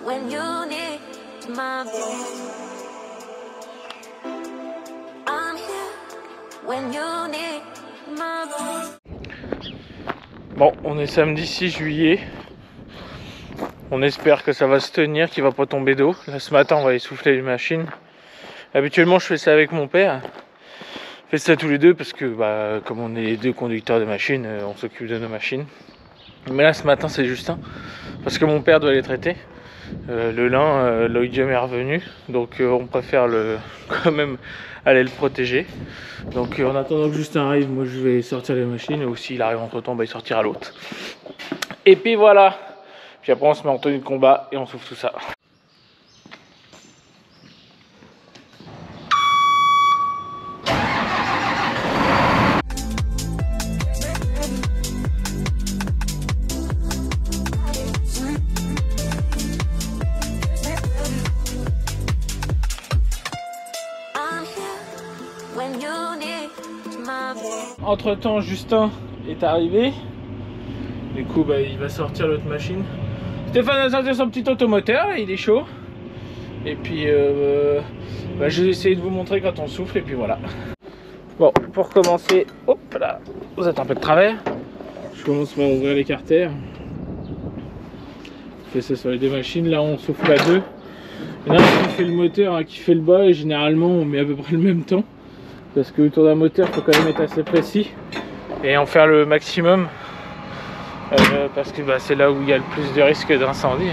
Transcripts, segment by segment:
when you need my voice. I'm here when you need my voice. Bon, on est samedi 6 juillet. On espère que ça va se tenir, qu'il va pas tomber d'eau. Là, ce matin, on va essouffler les machines. Habituellement, je fais ça avec mon père. On fait ça tous les deux parce que, bah, comme on est les deux conducteurs de machines, on s'occupe de nos machines. Mais là, ce matin, c'est Justin. Parce que mon père doit les traiter. Le lin, l'oïdium est revenu. Donc, on préfère quand même aller le protéger. Donc, en attendant que Justin arrive, moi, je vais sortir les machines. Et s'il arrive entre temps, bah, il sortira l'autre. Et puis voilà. Puis après, on se met en tenue de combat et on souffle tout ça. Entre temps, Justin est arrivé. Du coup, bah, il va sortir l'autre machine. Stéphane a sorti son petit automoteur, il est chaud. Et puis, bah, je vais essayer de vous montrer quand on souffle. Et puis voilà. Bon, pour commencer, hop là, vous êtes un peu de travers. Je commence par ouvrir les carters. Je fais ça sur les deux machines. Là, on souffle à deux. Il y en a un qui fait le moteur, un qui fait le bas. Et généralement, on met à peu près le même temps. Parce que autour d'un moteur, il faut quand même être assez précis et en faire le maximum parce que bah, c'est là où il y a le plus de risque d'incendie.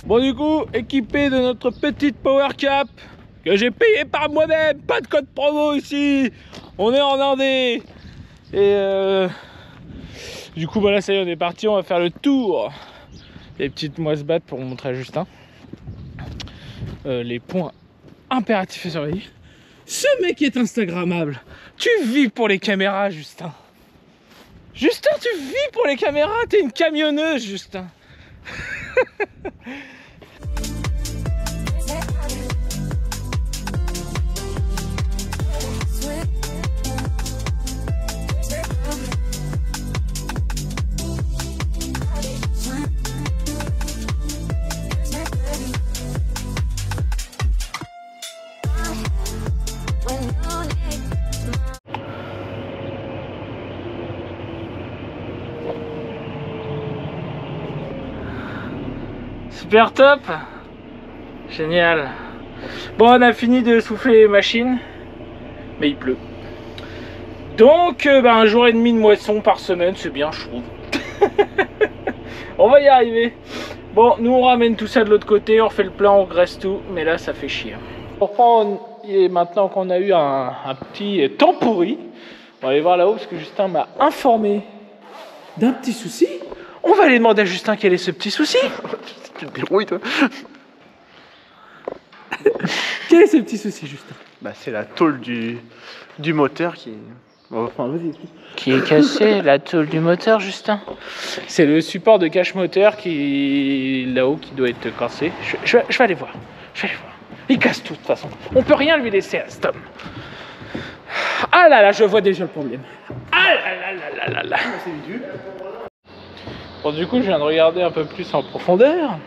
Bon, du coup, équipé de notre petite power cap que j'ai payé par moi-même, pas de code promo ici, on est en Indé. Et du coup, voilà, ça y est, on est parti, on va faire le tour des petites moisse-battes pour montrer à Justin les points impératifs à surveiller. Ce mec est instagrammable. Tu vis pour les caméras, Justin. Justin, tu vis pour les caméras, t'es une camionneuse, Justin. Super top, génial. Bon, on a fini de souffler les machines, mais il pleut. Donc, bah, un jour et demi de moisson par semaine, c'est bien, je trouve. On va y arriver. Bon, nous on ramène tout ça de l'autre côté, on fait le plein, on graisse tout, mais là ça fait chier. Et maintenant qu'on a eu un petit temps pourri, on va aller voir là-haut parce que Justin m'a informé d'un petit souci. On va aller demander à Justin quel est ce petit souci. Tu te débrouilles, toi. Quel est ce petit souci, Justin? Bah, c'est la tôle du moteur qui... Enfin, vas-y, explique. Qui est cassée, la tôle du moteur, Justin? C'est le support de cache moteur qui là-haut qui doit être cassé. Je vais aller voir. Il casse tout de toute façon. On peut rien lui laisser à cet homme. Ah là là, je vois déjà le problème. Ah là là là là là. Bon, du coup, je viens de regarder un peu plus en profondeur.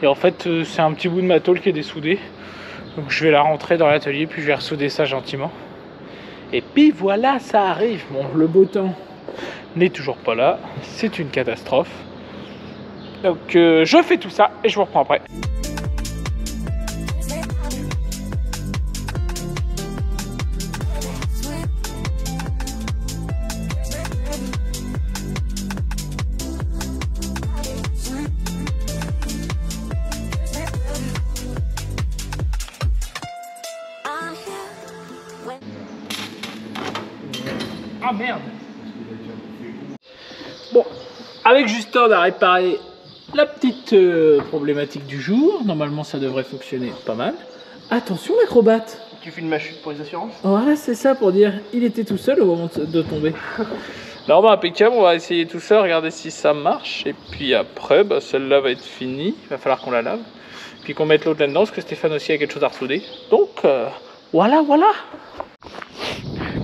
Et en fait, c'est un petit bout de ma tôle qui est dessoudé. Donc, je vais la rentrer dans l'atelier, puis je vais ressouder ça gentiment. Et puis voilà, ça arrive. Bon, le beau temps n'est toujours pas là. C'est une catastrophe. Donc, je fais tout ça et je vous reprends après. Ah merde. Bon, avec Justin on a réparé la petite problématique du jour. Normalement, ça devrait fonctionner pas mal. Attention, l'acrobate. Tu filmes ma chute pour les assurances? Voilà, c'est ça pour dire, il était tout seul au moment de tomber. Alors bah impeccable, on va essayer tout ça, regarder si ça marche. Et puis après, bah, celle-là va être finie, il va falloir qu'on la lave. Puis qu'on mette l'autre là-dedans, parce que Stéphane aussi a quelque chose à ressouder. Donc voilà.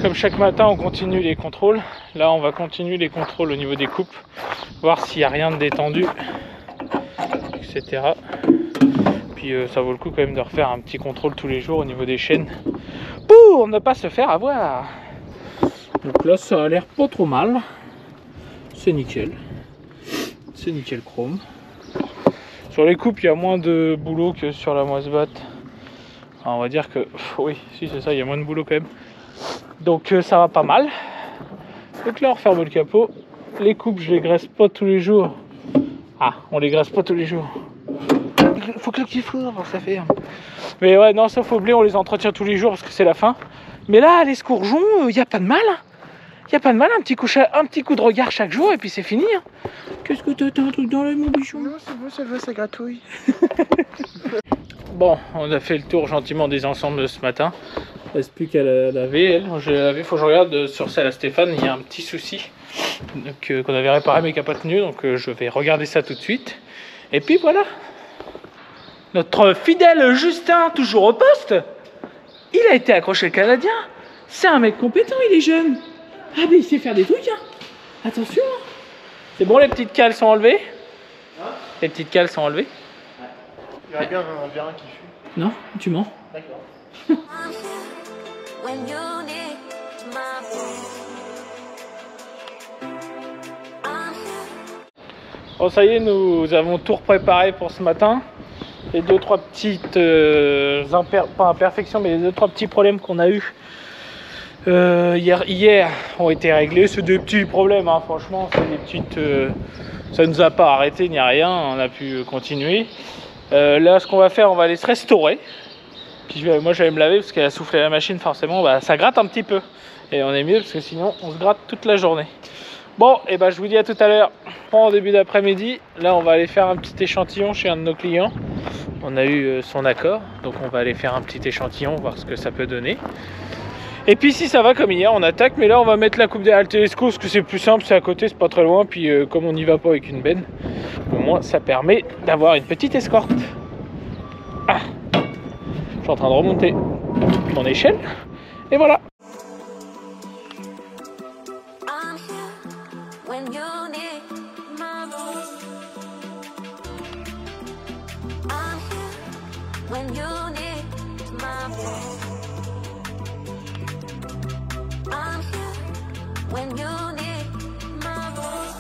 Comme chaque matin, on continue les contrôles. Là, on va continuer les contrôles au niveau des coupes, voir s'il n'y a rien de détendu, etc. Puis ça vaut le coup quand même de refaire un petit contrôle tous les jours au niveau des chaînes pour ne pas se faire avoir. Donc là, ça a l'air pas trop mal. C'est nickel. C'est nickel chrome. Sur les coupes, il y a moins de boulot que sur la moise-batte. On va dire que... Oui, si c'est ça, il y a moins de boulot quand même. Donc ça va pas mal. Donc là, on referme le capot. Les coupes, je les graisse pas tous les jours. Ah, on les graisse pas tous les jours. Faut que le petit four, ça ferme. Mais ouais, non, sauf au blé, on les entretient tous les jours parce que c'est la fin. Mais là, les scourgeons, il n'y a pas de mal. Il n'y a pas de mal, un petit coup de regard chaque jour et puis c'est fini. Qu'est-ce que t'as un truc dans l'œil, mon bichon? Non, c'est bon, ça va, ça gratouille. Bon, on a fait le tour gentiment des ensembles de ce matin. Il ne reste plus qu'à la laver. Elle, je l'ai lavée, faut que je regarde sur celle à Stéphane. Il y a un petit souci qu'on avait réparé mais qui n'a pas tenu. Donc je vais regarder ça tout de suite. Et puis voilà. Notre fidèle Justin, toujours au poste. Il a été accroché le Canadien. C'est un mec compétent, il est jeune. Ah mais il sait faire des trucs, hein. Attention. C'est bon, les petites cales sont enlevées? Hein? Les petites cales sont enlevées? Ouais. Il y aurait bien un vérin qui fuit. Non, tu mens. D'accord. When you need my Bon, ça y est, nous avons tout préparé pour ce matin. Les 2-3 petites pas imperfections, mais les 2-3 petits problèmes qu'on a eu hier ont été réglés. C'est des petits problèmes, hein, franchement, c'est des petites. Ça ne nous a pas arrêté ni rien, on a pu continuer. Là, ce qu'on va faire, on va aller se restaurer. Puis moi, je vais me laver parce qu'elle a soufflé la machine, forcément, bah, ça gratte un petit peu. Et on est mieux parce que sinon, on se gratte toute la journée. Bon, et ben je vous dis à tout à l'heure. En début d'après-midi, là, on va aller faire un petit échantillon chez un de nos clients. On a eu son accord, donc on va aller faire un petit échantillon, voir ce que ça peut donner. Et puis si ça va comme hier, on attaque, mais là on va mettre la coupe derrière le télescope, parce que c'est plus simple, c'est à côté, c'est pas très loin, puis comme on n'y va pas avec une benne, au moins ça permet d'avoir une petite escorte. Ah, je suis en train de remonter mon échelle, et voilà. I'm here when you need my voice. I'm here when you need my voice. I'm here when you need my voice.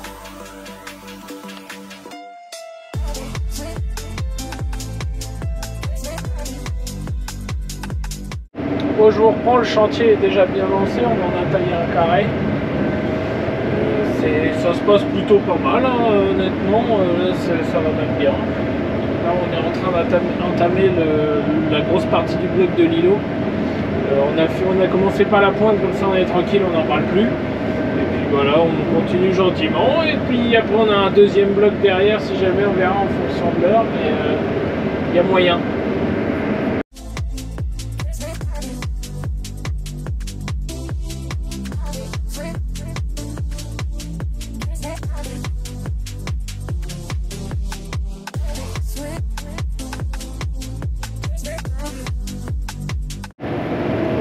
Bon, je vous reprends, le chantier est déjà bien lancé, on en a taillé un carré. Ça se passe plutôt pas mal, hein, honnêtement, ça va même bien. Là on est en train d'entamer la grosse partie du bloc de l'îlot. On a commencé par la pointe, comme ça on est tranquille, on n'en parle plus. Et puis voilà, on continue gentiment. Et puis après on a un deuxième bloc derrière, si jamais on verra en fonction de l'heure, mais il y a moyen.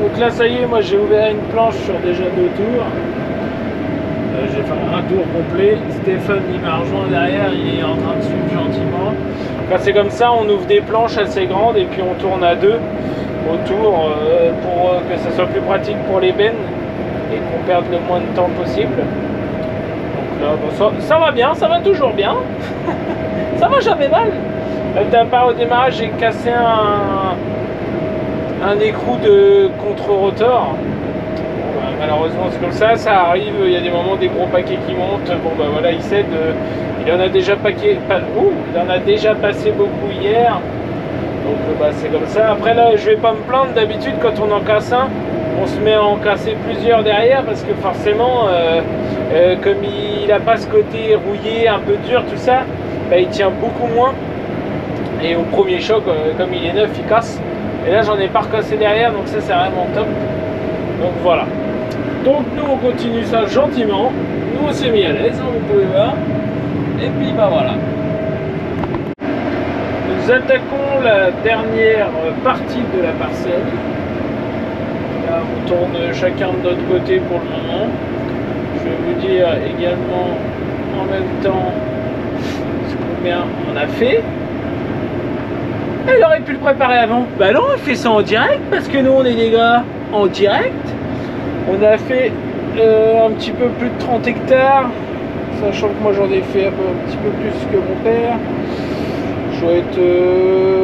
Donc là ça y est, moi j'ai ouvert une planche sur déjà 2 tours. J'ai fait un tour complet. Stéphane il m'a rejoint derrière, il est en train de suivre gentiment. Quand c'est comme ça, on ouvre des planches assez grandes et puis on tourne à 2 autour pour que ça soit plus pratique pour les bennes et qu'on perde le moins de temps possible. Donc là bon, ça va bien, ça va toujours bien. Ça va jamais mal. D'un part au démarrage j'ai cassé un écrou de contre-rotor. Bon, bah, malheureusement c'est comme ça, ça arrive, il y a des moments des gros paquets qui montent, bon bah voilà il cède, il en a déjà passé beaucoup hier, donc bah, c'est comme ça. Après là je vais pas me plaindre, d'habitude quand on en casse un, on se met à en casser plusieurs derrière parce que forcément comme il a pas ce côté rouillé, un peu dur tout ça, bah, il tient beaucoup moins. Et au premier choc, comme il est neuf, il casse. Et là, j'en ai pas recassé derrière, donc ça, c'est vraiment top. Donc voilà. Donc nous, on continue ça gentiment. Nous, on s'est mis à l'aise, hein, vous pouvez voir. Et puis, bah voilà. Nous attaquons la dernière partie de la parcelle. Là, on tourne chacun de notre côté pour le moment. Je vais vous dire également en même temps ce combien on a fait. Elle aurait pu le préparer avant. Bah non, on fait ça en direct parce que nous on est des gars en direct. On a fait un petit peu plus de 30 hectares. Sachant que moi j'en ai fait un petit peu plus que mon père.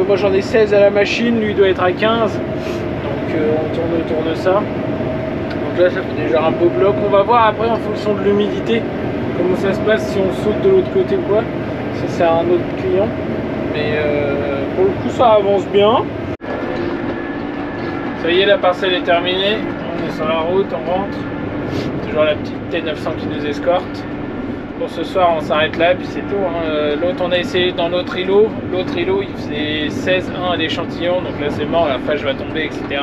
Moi j'en ai 16 à la machine, lui doit être à 15. Donc on tourne autour de ça. Donc là ça fait déjà un beau bloc. On va voir après en fonction de l'humidité comment ça se passe, si on saute de l'autre côté ou quoi. Ça c'est un autre client. Mais pour le coup ça avance bien. Ça y est, la parcelle est terminée. On est sur la route, on rentre. Toujours la petite T900 qui nous escorte. Pour ce soir on s'arrête là puis c'est tout, hein. L'autre on a essayé dans l'autre îlot. L'autre îlot il faisait 16,1 à l'échantillon. Donc là c'est mort, la fâche va tomber, etc.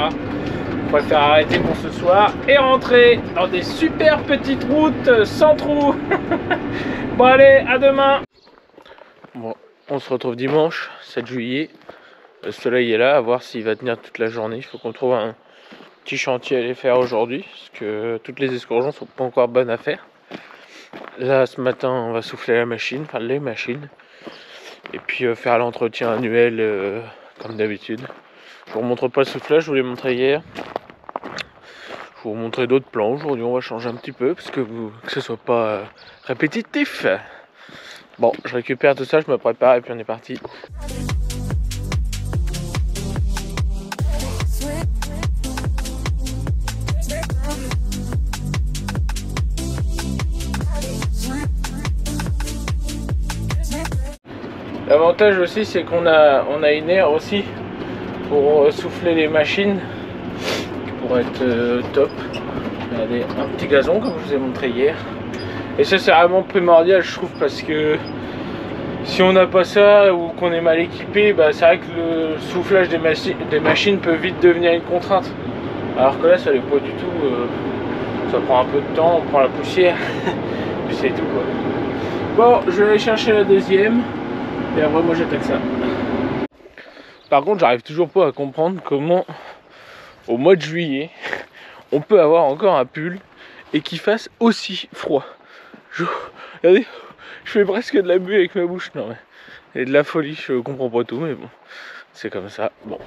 On préfère arrêter pour ce soir et rentrer dans des super petites routes sans trous. Bon allez, à demain. Bon, on se retrouve dimanche 7 juillet. Le soleil est là, à voir s'il va tenir toute la journée. Il faut qu'on trouve un petit chantier à aller faire aujourd'hui, parce que toutes les excursions sont pas encore bonnes à faire. Là ce matin on va souffler la machine, enfin les machines, et puis faire l'entretien annuel comme d'habitude. Je vous remontre pas le soufflage, je vous l'ai montré hier. Je vais vous montrer d'autres plans. Aujourd'hui on va changer un petit peu parce que ce soit pas répétitif. Bon, je récupère tout ça, je me prépare et puis on est parti. L'avantage aussi c'est qu'on a une aire aussi pour souffler les machines qui pourrait être top. Regardez, un petit gazon comme je vous ai montré hier. Et ça c'est vraiment primordial je trouve, parce que si on n'a pas ça ou qu'on est mal équipé, bah, c'est vrai que le soufflage des machines peut vite devenir une contrainte. Alors que là ça l'est pas du tout, ça prend un peu de temps, on prend la poussière, puis c'est tout quoi. Bon, je vais aller chercher la deuxième. Et après moi j'attaque ça. Par contre j'arrive toujours pas à comprendre comment au mois de juillet on peut avoir encore un pull et qu'il fasse aussi froid. Regardez, je fais presque de la buée avec ma bouche. Non mais et de la folie, je comprends pas tout mais bon, c'est comme ça. Bon,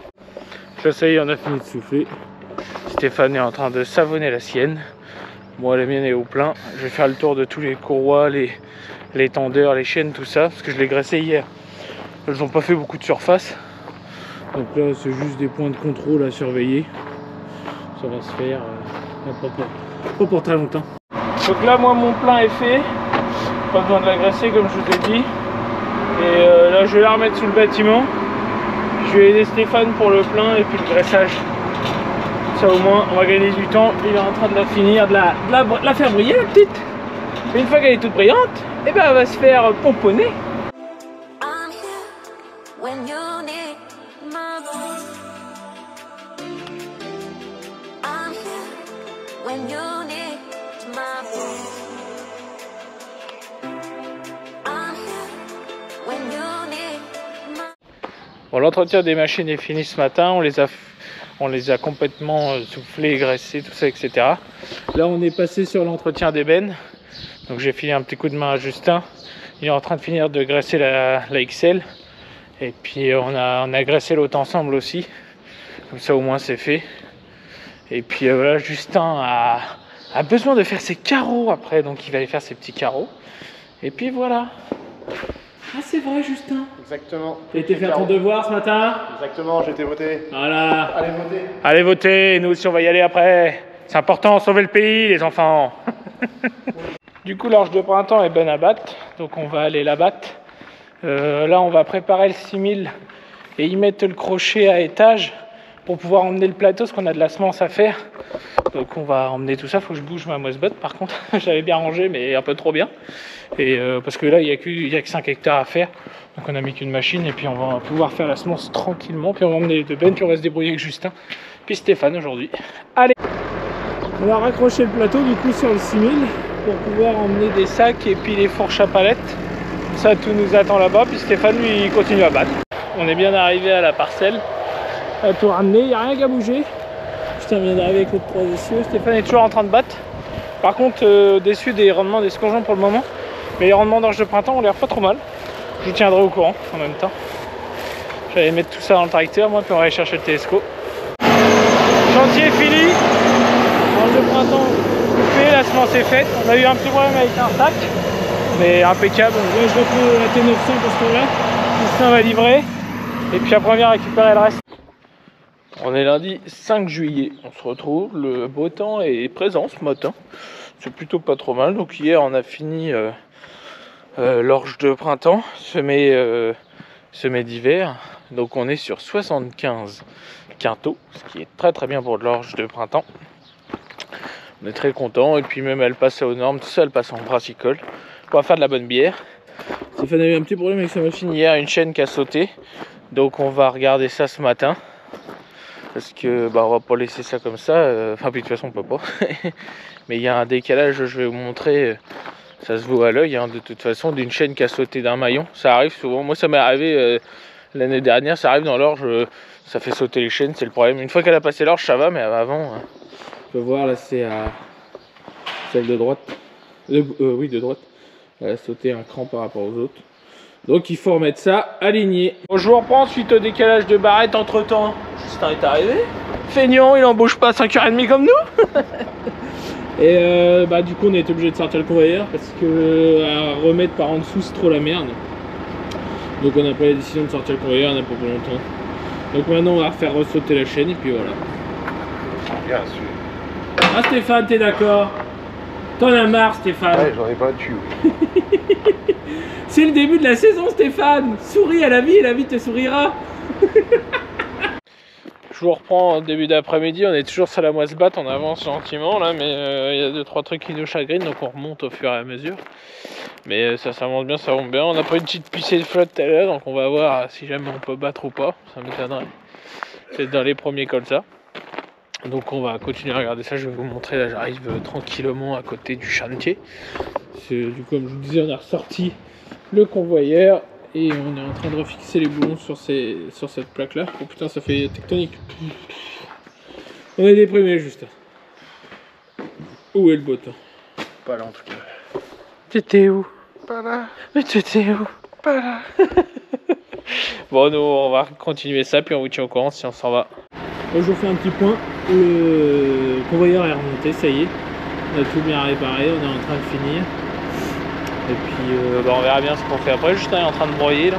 là ça y est, on a fini de souffler. Stéphane est en train de savonner la sienne. Moi la mienne est au plein. Je vais faire le tour de tous les courroies, les tendeurs, les chaînes, tout ça, parce que je l'ai graissé hier. Elles n'ont pas fait beaucoup de surface. Donc là, c'est juste des points de contrôle à surveiller. Ça va se faire pas pour très longtemps. Donc là, moi, mon plein est fait. Pas besoin de l'agresser, comme je vous ai dit. Et là, je vais la remettre sous le bâtiment. Je vais aider Stéphane pour le plein et puis le graissage. Ça, au moins, on va gagner du temps. Il est en train de la finir, de la faire briller, la petite. Et une fois qu'elle est toute brillante, et ben elle va se faire pomponner. I'm here when you need my voice. I'm here when you need my voice. I'm here when you need my... Bon, l'entretien des machines est fini ce matin. On les a complètement soufflés, graissés, tout ça, etc. Là, on est passé sur l'entretien d'ébène. Donc j'ai filé un petit coup de main à Justin. Il est en train de finir de graisser la XL. Et puis on a graissé l'autre ensemble aussi. Comme ça au moins c'est fait. Et puis voilà, Justin a besoin de faire ses carreaux après. Donc il va aller faire ses petits carreaux. Et puis voilà. Ah c'est vrai Justin. Exactement. T'as été faire ton devoir ce matin? Exactement, j'ai été voté. Voilà. Allez voter. Allez voter, nous aussi on va y aller après. C'est important, sauver le pays les enfants. Du coup l'orge de printemps est bonne à battre, donc on va aller la battre. Là on va préparer le 6000 et y mettre le crochet à étage pour pouvoir emmener le plateau, parce qu'on a de la semence à faire. Donc on va emmener tout ça. Faut que je bouge ma moissebotte par contre. J'avais bien rangé, mais un peu trop bien. Et parce que là, il y a que 5 hectares à faire. Donc on a mis qu'une machine et puis on va pouvoir faire la semence tranquillement. Puis on va emmener les deux bennes, puis on va se débrouiller avec Justin. Puis Stéphane aujourd'hui. Allez! On va raccrocher le plateau du coup sur le 6000 pour pouvoir emmener des sacs et puis les fourches à palettes. Ça, tout nous attend là-bas. Puis Stéphane, lui, il continue à battre. On est bien arrivé à la parcelle. On a tout ramené, il n'y a rien qu'à bouger. Justin vient d'arriver avec l'autre 3 essieux. Stéphane est toujours en train de battre. Par contre, déçu des rendements des scourgeons pour le moment. Mais les rendements d'orge de printemps ont l'air pas trop mal. Je vous tiendrai au courant en même temps. J'allais mettre tout ça dans le tracteur, moi, puis on va aller chercher le télescope. Chantier fini. Orge de printemps coupé, la semence est faite. On a eu un petit problème avec un sac, mais impeccable. Là, je reprends la T900 pour ce temps-là. Justin va livrer. Et puis après, on vient récupérer le reste. On est lundi 5 juillet. On se retrouve. Le beau temps est présent ce matin. C'est plutôt pas trop mal. Donc hier, on a fini l'orge de printemps, semé d'hiver. Donc on est sur 75 quintaux, ce qui est très très bien pour de l'orge de printemps. On est très content. Et puis même elle passe aux normes, tout ça elle passe en brassicole. On va faire de la bonne bière. Stéphane a eu un petit problème avec sa machine hier, une chaîne qui a sauté. Donc on va regarder ça ce matin. Parce que on va pas laisser ça comme ça. Enfin puis de toute façon on peut pas. Mais il y a un décalage, je vais vous montrer. Ça se voit à l'œil, hein, de toute façon, d'une chaîne qui a sauté d'un maillon. Ça arrive souvent. Moi, ça m'est arrivé l'année dernière. Ça arrive dans l'orge, ça fait sauter les chaînes, c'est le problème. Une fois qu'elle a passé l'orge, ça va, mais avant, on peut voir là, c'est à celle de droite. Oui, de droite. Elle a sauté un cran par rapport aux autres. Donc, il faut remettre ça aligné. Bon, je vous reprends suite au décalage de barrette entre temps. Justin est arrivé. Feignant, il embauche pas à 5h30 comme nous. Et du coup on a été obligé de sortir le convoyeur parce que à remettre par en dessous c'est trop la merde. Donc on a pris la décision de sortir le convoyeur, on n'a pas pour longtemps. Donc maintenant on va faire ressauter la chaîne et puis voilà. Bien sûr. Ah Stéphane, t'es d'accord? T'en as marre Stéphane? Ouais, j'en ai pas dessus. C'est le début de la saison Stéphane. Souris à la vie et la vie te sourira. Je vous reprends au début d'après-midi, on est toujours sur la moisse batte, on avance gentiment là, mais il y a 2-3 trucs qui nous chagrinent, donc on remonte au fur et à mesure. Mais ça monte bien, ça monte bien. On n'a pas une petite pissée de flotte tout à l'heure, donc on va voir si jamais on peut battre ou pas, ça m'étonnerait. C'est dans les premiers comme ça. Donc on va continuer à regarder ça, je vais vous montrer, là j'arrive tranquillement à côté du chantier. Du coup, comme je vous disais, on a ressorti le convoyeur. Et on est en train de refixer les boulons sur cette plaque là. Oh putain, ça fait tectonique. On est déprimé juste. Où est le beau temps? Pas là en tout cas. T'étais où? Pas là. Mais t'étais où? Pas là. Bon, nous on va continuer ça puis on vous tient au courant si on s'en va. Bon, je vous fais un petit point. Le convoyeur est remonté, ça y est. On a tout bien réparé, on est en train de finir. Et puis on verra bien ce qu'on fait après. Justin est en train de broyer là.